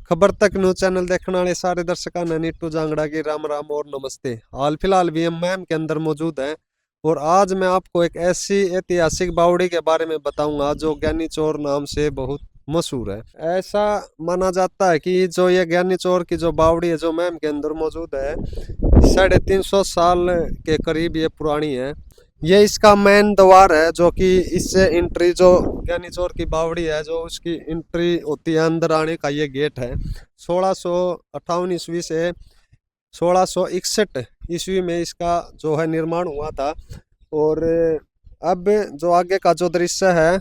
खबर तक news channel देखने वाले सारे दर्शकों ने नीटू जांगड़ा की राम राम और नमस्ते। हाल फिलहाल वीएम के अंदर मौजूद है और आज मैं आपको एक ऐसी ऐतिहासिक बावड़ी के बारे में बताऊंगा जो ज्ञानी चौर नाम से बहुत मशहूर है। ऐसा माना जाता है कि जो ये ज्ञानी चौर की जो बावड़ी है जो मैम के अंदर मौजूद है 350 साल के करीब ये पुरानी है। ये इसका मेन द्वार है जो कि इससे एंट्री जो ज्ञानी चौर की बावड़ी है जो उसकी एंट्री होती है अंदर आने का ये गेट है। 1658 ईस्वी से 1661 ईस्वी में इसका जो है निर्माण हुआ था। और अब जो आगे का जो दृश्य है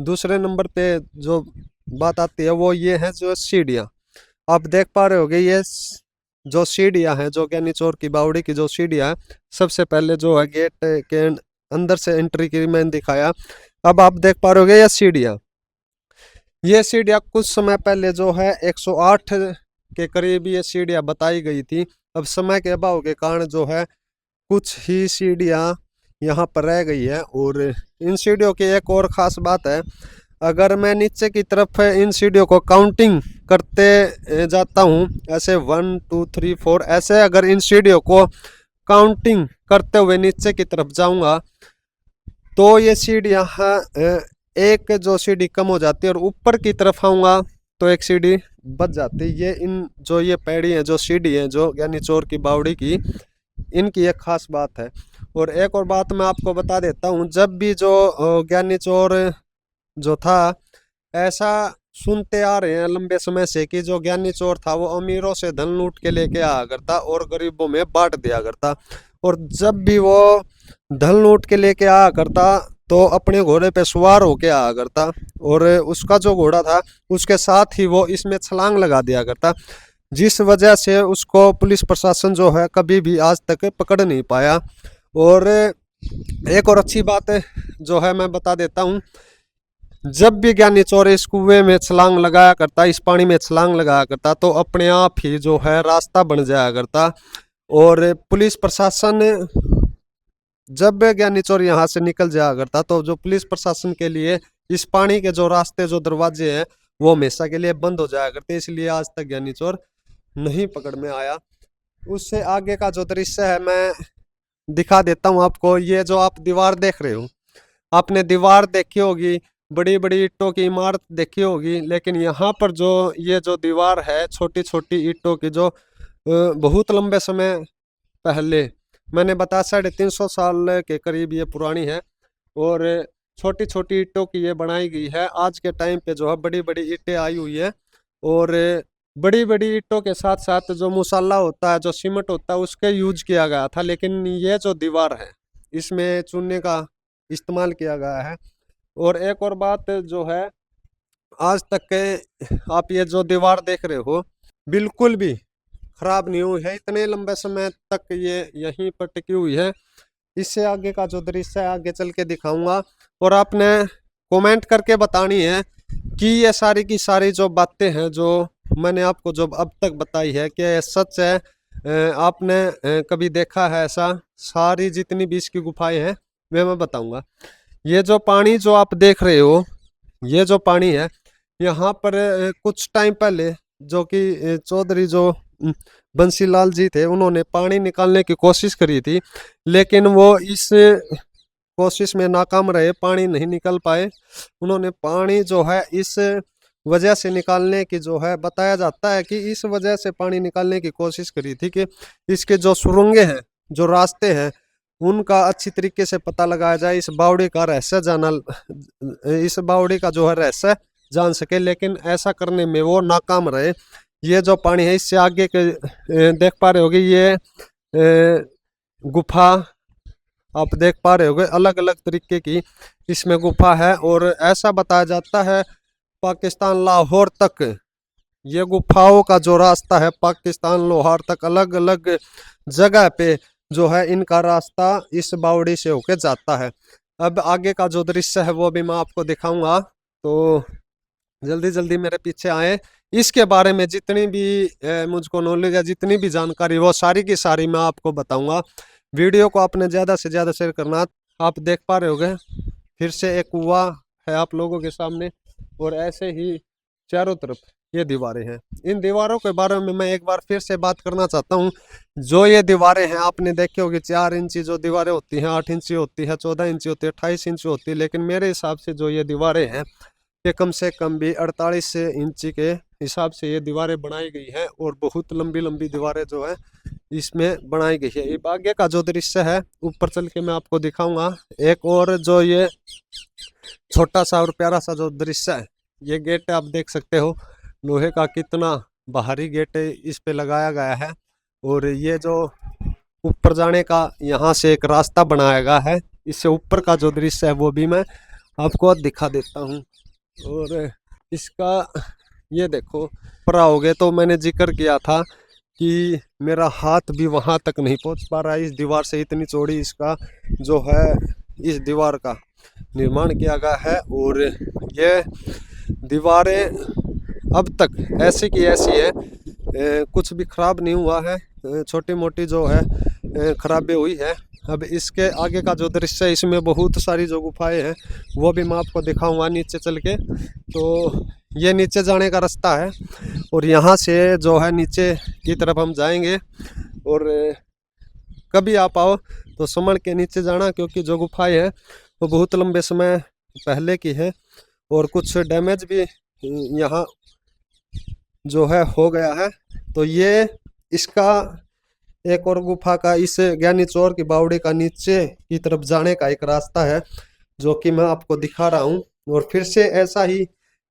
दूसरे नंबर पे जो बात आती है वो ये है जो सीढ़ियाँ आप देख पा रहे होगे। ये जो सीढ़ियाँ हैं जो ज्ञानी चौर की बावड़ी की जो सीढ़ियाँ है सबसे पहले जो है गेट के अंदर से एंट्री की मैंने दिखाया। अब आप देख पा रहे होगे ये सीढ़ियाँ कुछ समय पहले जो है 108 के करीब ये सीढ़ियाँ बताई गई थी। अब समय के अभाव के कारण जो है कुछ ही सीढ़ियाँ यहाँ पर रह गई है। और इन सीढ़ियों की एक और ख़ास बात है, अगर मैं नीचे की तरफ इन सीढ़ियों को काउंटिंग करते जाता हूँ ऐसे 1 2 3 4 ऐसे, अगर इन सीढ़ियों को काउंटिंग करते हुए नीचे की तरफ जाऊँगा तो ये सीढ़ियाँ एक जो सीढ़ी कम हो जाती है और ऊपर की तरफ आऊँगा तो एक सीढ़ी बच जाती है। ये इन जो ये पैड़ी है जो सीढ़ी है जो ज्ञानी चौर की बावड़ी की इनकी एक खास बात है। और एक और बात मैं आपको बता देता हूँ, जब भी जो ज्ञानी चौर जो था ऐसा सुनते आ रहे हैं लंबे समय से कि जो ज्ञानी चोर था वो अमीरों से धन लूट के लेके आया करता और गरीबों में बांट दिया करता। और जब भी वो धन लूट के लेके आया करता तो अपने घोड़े पे सवार होके आया करता और उसका जो घोड़ा था उसके साथ ही वो इसमें छलांग लगा दिया करता, जिस वजह से उसको पुलिस प्रशासन जो है कभी भी आज तक पकड़ नहीं पाया। और एक और अच्छी बात जो है मैं बता देता हूँ, जब भी ज्ञानी चौर इस कुएं में छलांग लगाया करता, इस पानी में छलांग लगाया करता तो अपने आप ही जो है रास्ता बन जाया करता। और पुलिस प्रशासन जब ज्ञानी चौर यहाँ से निकल जाया करता तो जो पुलिस प्रशासन के लिए इस पानी के जो रास्ते जो दरवाजे हैं वो हमेशा के लिए बंद हो जाया करते, इसलिए आज तक ज्ञानी चौर नहीं पकड़ में आया। उससे आगे का जो दृश्य है मैं दिखा देता हूँ आपको। ये जो आप दीवार देख रहे हो, आपने दीवार देखी होगी, बड़ी बड़ी ईंटों की इमारत देखी होगी, लेकिन यहाँ पर जो ये जो दीवार है छोटी छोटी ईंटों की जो बहुत लंबे समय पहले मैंने बताया 350 साल के करीब ये पुरानी है और छोटी छोटी ईंटों की ये बनाई गई है। आज के टाइम पे जो है बड़ी बड़ी ईंटें आई हुई है और बड़ी बड़ी ईंटों के साथ साथ जो मसाला होता है जो सीमेंट होता है उसके यूज किया गया था, लेकिन ये जो दीवार है इसमें चूने का इस्तेमाल किया गया है। और एक और बात जो है, आज तक के आप ये जो दीवार देख रहे हो बिल्कुल भी खराब नहीं हुई है, इतने लंबे समय तक ये यहीं पर टिकी हुई है। इससे आगे का जो दृश्य है आगे चल के दिखाऊंगा और आपने कमेंट करके बतानी है कि ये सारी की सारी जो बातें हैं जो मैंने आपको जो अब तक बताई है कि ये सच है, आपने कभी देखा है ऐसा। सारी जितनी भी इसकी गुफाएं हैं वे मैं बताऊंगा। ये जो पानी जो आप देख रहे हो, ये जो पानी है यहाँ पर कुछ टाइम पहले जो कि चौधरी जो बंसीलाल जी थे उन्होंने पानी निकालने की कोशिश करी थी, लेकिन वो इस कोशिश में नाकाम रहे, पानी नहीं निकल पाए। उन्होंने पानी जो है इस वजह से निकालने की जो है बताया जाता है कि इस वजह से पानी निकालने की कोशिश करी थी कि इसके जो सुरंगें हैं जो रास्ते हैं उनका अच्छी तरीके से पता लगाया जाए, इस बावड़ी का रहस्य जाना, इस बावड़ी का जो है रहस्य जान सके, लेकिन ऐसा करने में वो नाकाम रहे। ये जो पानी है इससे आगे के देख पा रहे होगे ये गुफा आप देख पा रहे होगे, अलग अलग तरीके की इसमें गुफा है। और ऐसा बताया जाता है पाकिस्तान लाहौर तक ये गुफाओं का जो रास्ता है पाकिस्तान लाहौर तक अलग अलग जगह पे जो है इनका रास्ता इस बावड़ी से होके जाता है। अब आगे का जो दृश्य है वो भी मैं आपको दिखाऊंगा, तो जल्दी जल्दी मेरे पीछे आए। इसके बारे में जितनी भी मुझको नॉलेज है, जितनी भी जानकारी वो सारी की सारी मैं आपको बताऊंगा। वीडियो को आपने ज़्यादा से ज़्यादा शेयर करना। आप देख पा रहे होगे फिर से एक कुआं है आप लोगों के सामने और ऐसे ही चारों तरफ ये दीवारें हैं। इन दीवारों के बारे में मैं एक बार फिर से बात करना चाहता हूँ। जो ये दीवारें हैं आपने देखी होगी 4 इंची जो दीवारें होती हैं, 8 इंची होती है, 14 इंची होती है, 28 इंची होती है, लेकिन मेरे हिसाब से जो ये दीवारें हैं ये कम से कम भी 48 इंची के हिसाब से ये दीवारें बनाई गई हैं और बहुत लंबी लंबी दीवारें जो है इसमें बनाई गई है। ये आगे का जो दृश्य है ऊपर चल के मैं आपको दिखाऊंगा। एक और जो ये छोटा सा और प्यारा सा जो दृश्य है, ये गेट आप देख सकते हो लोहे का, कितना बाहरी गेट इस पे लगाया गया है। और ये जो ऊपर जाने का यहाँ से एक रास्ता बनाया गया है, इससे ऊपर का जो दृश्य है वो भी मैं आपको दिखा देता हूँ। और इसका ये देखो ऊपर आओगे तो मैंने जिक्र किया था कि मेरा हाथ भी वहाँ तक नहीं पहुँच पा रहा है। इस दीवार से इतनी चौड़ी इसका जो है इस दीवार का निर्माण किया गया है। और ये दीवारें अब तक ऐसी की ऐसी है, कुछ भी खराब नहीं हुआ है। छोटी मोटी जो है खराबी हुई है। अब इसके आगे का जो दृश्य है इसमें बहुत सारी जो गुफाएं हैं वो भी मैं आपको दिखाऊंगा नीचे चल के। तो ये नीचे जाने का रास्ता है और यहाँ से जो है नीचे की तरफ हम जाएंगे। और कभी आप आओ तो संभल के नीचे जाना, क्योंकि जो गुफाएं हैं वो बहुत लंबे समय पहले की है और कुछ डैमेज भी यहाँ जो है हो गया है। तो ये इसका एक और गुफा का इस ज्ञानी चौर की बावड़ी का नीचे की तरफ जाने का एक रास्ता है जो कि मैं आपको दिखा रहा हूँ। और फिर से ऐसा ही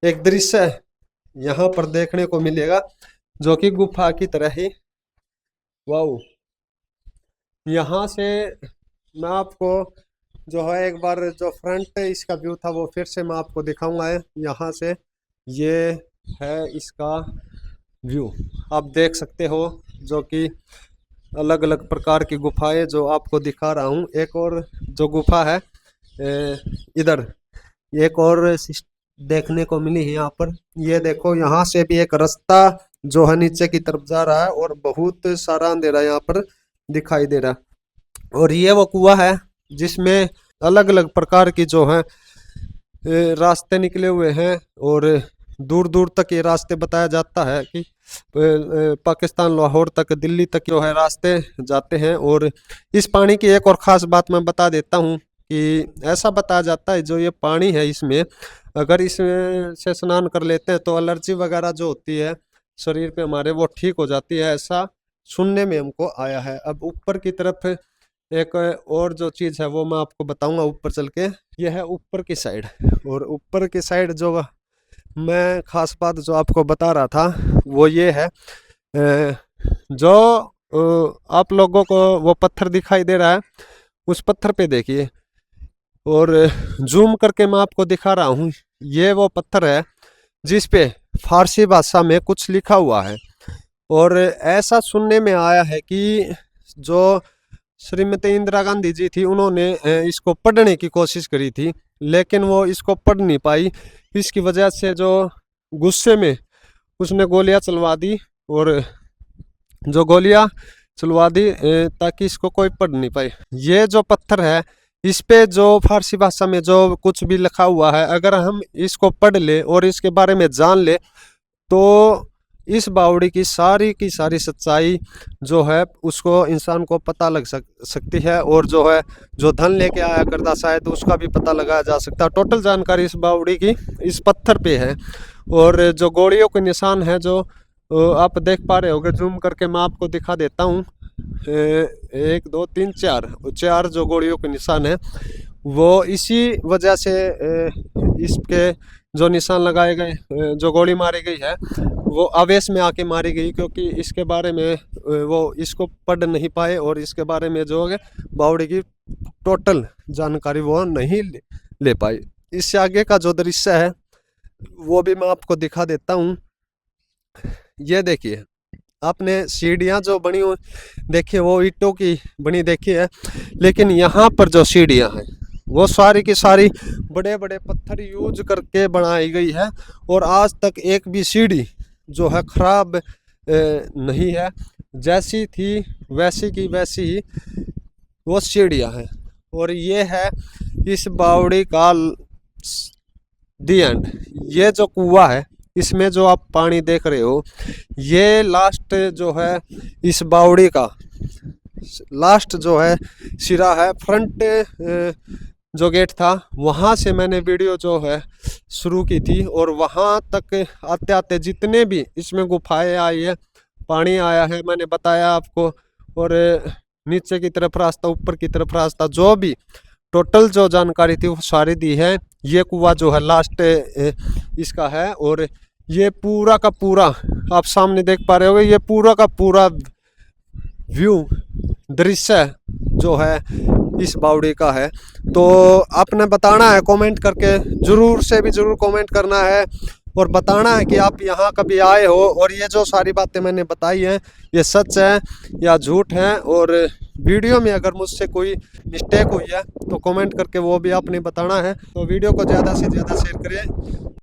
एक दृश्य यहाँ पर देखने को मिलेगा जो कि गुफा की तरह ही। वाह, यहाँ से मैं आपको जो है एक बार जो फ्रंट इसका व्यू था वो फिर से मैं आपको दिखाऊंगा। यहाँ से ये है इसका व्यू, आप देख सकते हो, जो कि अलग अलग प्रकार की गुफाएं जो आपको दिखा रहा हूँ। एक और जो गुफा है इधर एक और देखने को मिली है यहाँ पर। ये देखो यहाँ से भी एक रास्ता जो है नीचे की तरफ जा रहा है और बहुत सारा अंधेरा यहाँ पर दिखाई दे रहा है। और ये वो कुआं है जिसमें अलग अलग प्रकार की जो है रास्ते निकले हुए हैं और दूर दूर तक ये रास्ते बताया जाता है कि पाकिस्तान लाहौर तक, दिल्ली तक जो है रास्ते जाते हैं। और इस पानी की एक और ख़ास बात मैं बता देता हूँ कि ऐसा बताया जाता है जो ये पानी है इसमें अगर इसमें से स्नान कर लेते हैं तो एलर्जी वगैरह जो होती है शरीर पे हमारे वो ठीक हो जाती है, ऐसा सुनने में हमको आया है। अब ऊपर की तरफ एक और जो चीज़ है वो मैं आपको बताऊंगा ऊपर चल के। ये है ऊपर की साइड, और ऊपर की साइड जो मैं खास बात जो आपको बता रहा था वो ये है, जो आप लोगों को वो पत्थर दिखाई दे रहा है उस पत्थर पे देखिए, और जूम करके मैं आपको दिखा रहा हूँ। ये वो पत्थर है जिस पे फारसी भाषा में कुछ लिखा हुआ है। और ऐसा सुनने में आया है कि जो श्रीमती इंदिरा गांधी जी थी उन्होंने इसको पढ़ने की कोशिश करी थी, लेकिन वो इसको पढ़ नहीं पाई। इसकी वजह से जो गुस्से में उसने गोलियां चलवा दी, और जो गोलियां चलवा दी ताकि इसको कोई पढ़ नहीं पाए। ये जो पत्थर है इस पे जो फारसी भाषा में जो कुछ भी लिखा हुआ है अगर हम इसको पढ़ ले और इसके बारे में जान ले तो इस बावड़ी की सारी सच्चाई जो है उसको इंसान को पता लग सकती है। और जो है जो धन लेके आया करता शायद उसका भी पता लगाया जा सकता है। टोटल जानकारी इस बावड़ी की इस पत्थर पे है। और जो गोलियों के निशान है जो आप देख पा रहे होगे, जूम करके मैं आपको दिखा देता हूँ। 1 2 3 4 जो गोलियों के निशान है वो इसी वजह से इसके जो निशान लगाए गए, जो गोली मारी गई है वो आवेश में आके मारी गई, क्योंकि इसके बारे में वो इसको पढ़ नहीं पाए और इसके बारे में जो है बावड़ी की टोटल जानकारी वो नहीं ले पाए। इससे आगे का जो दृश्य है वो भी मैं आपको दिखा देता हूँ। ये देखिए, आपने सीढ़ियाँ जो बनी हुई देखिए वो ईंटों की बनी देखी है, लेकिन यहाँ पर जो सीढ़ियाँ हैं वो सारी की सारी बड़े बड़े पत्थर यूज करके बनाई गई है। और आज तक एक भी सीढ़ी जो है खराब नहीं है, जैसी थी वैसी की वैसी ही वो सीढ़ियाँ हैं। और ये है इस बावड़ी का दी एंड। ये जो कुआं है इसमें जो आप पानी देख रहे हो, ये लास्ट जो है इस बावड़ी का लास्ट जो है सिरा है, फ्रंट जो गेट था वहाँ से मैंने वीडियो जो है शुरू की थी। और वहाँ तक आते आते जितने भी इसमें गुफाएं आई है, पानी आया है, मैंने बताया आपको। और नीचे की तरफ रास्ता, ऊपर की तरफ रास्ता, जो भी टोटल जो जानकारी थी वो सारी दी है। ये कुआं जो है लास्ट इसका है। और ये पूरा का पूरा आप सामने देख पा रहे होगे, ये पूरा का पूरा व्यू दृश्य जो है इस बावड़ी का है। तो आपने बताना है कमेंट करके, ज़रूर से भी ज़रूर कमेंट करना है और बताना है कि आप यहाँ कभी आए हो और ये जो सारी बातें मैंने बताई हैं ये सच है या झूठ है। और वीडियो में अगर मुझसे कोई मिस्टेक हुई है तो कमेंट करके वो भी आपने बताना है। तो वीडियो को ज़्यादा से ज़्यादा शेयर करें।